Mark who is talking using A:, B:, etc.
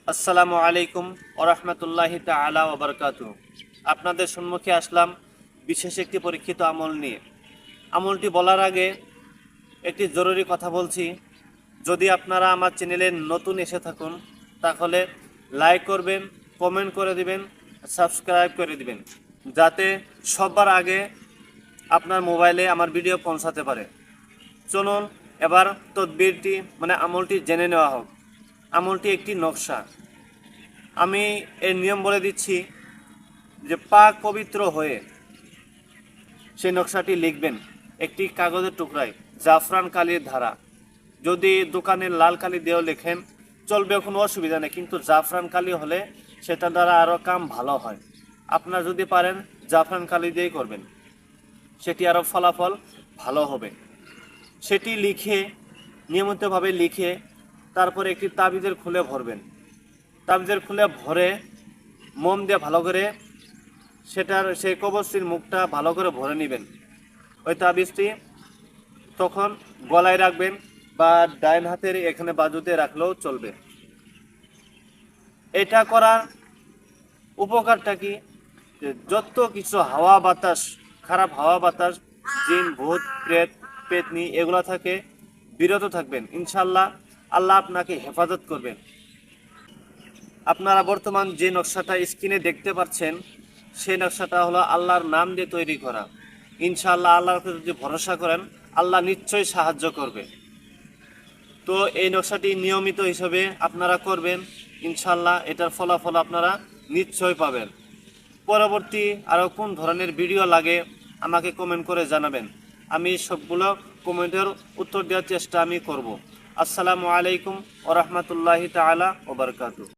A: আসসালামু আলাইকুম ওরহমতুল্লাহি তাআলা ওয়া বারাকাতুহু। আপনাদের সম্মুখে আসলাম বিশেষ একটি পরীক্ষিত আমল নিয়ে। আমলটি বলার আগে একটি জরুরি কথা বলছি। যদি আপনারা আমার চ্যানেলে নতুন এসে থাকুন তাহলে লাইক করবেন, কমেন্ট করে দিবেন, সাবস্ক্রাইব করে দিবেন, যাতে সবার আগে আপনার মোবাইলে আমার ভিডিও পৌঁছাতে পারে। চলুন এবার তদবিরটি আমলটি জেনে নেওয়া হোক। আমলটি একটি নকশা। আমি এর নিয়ম বলে দিচ্ছি যে পাক পবিত্র হয়ে সেই নকশাটি লিখবেন একটি কাগজের টুকরায় জাফরান কালির ধারা। যদি দোকানের লাল কালি দিয়েও লেখেন চলবে, কোনো অসুবিধা নেই, কিন্তু জাফরান কালি হলে সেটা দ্বারা আরও কাম ভালো হয়। আপনারা যদি পারেন জাফরান কালি দিয়েই করবেন, সেটি আরও ফলাফল ভালো হবে। সেটি লিখে নিয়মিতভাবে লিখে তারপরে একটি তাবিজের খুলে ভরবেন। তাবিজের খুলে ভরে মোম দিয়ে ভালো করে সেই কবচটির মুখটা ভালো করে ভরে নেবেন। ওই তাবিজটি তখন গলায় রাখবেন বা ডাইন হাতের এখানে বাজুতে রাখলেও চলবে। এটা করার উপকারটা কি, যে যত কিছু হাওয়া বাতাস, খারাপ হাওয়া বাতাস, জিন ভূত প্রেত পেতনি এগুলো থাকে বিরত থাকবেন। ইনশাল্লাহ আল্লাহ আপনাকে হেফাজত করবেন। আপনারা বর্তমান যে নকশাটা স্ক্রিনে দেখতে পাচ্ছেন সেই নকশাটা হলো আল্লাহর নাম দিয়ে তৈরি করা। ইনশাআল্লাহ আল্লাহর উপর যদি ভরসা করেন আল্লাহ নিশ্চয়ই সাহায্য করবে। তো এই নকশাটি নিয়মিত হিসাবে আপনারা করবেন, ইনশাআল্লাহ এটার ফলাফল আপনারা নিশ্চয় পাবেন। পরবর্তী আরও কোন ধরনের ভিডিও লাগে আমাকে কমেন্ট করে জানাবেন, আমি সবগুলো কমেন্টের উত্তর দেওয়ার চেষ্টা আমি করব। আসসালামু আলাইকুম ওয়া রাহমাতুল্লাহি তাআলা ওয়া বারাকাতুহু।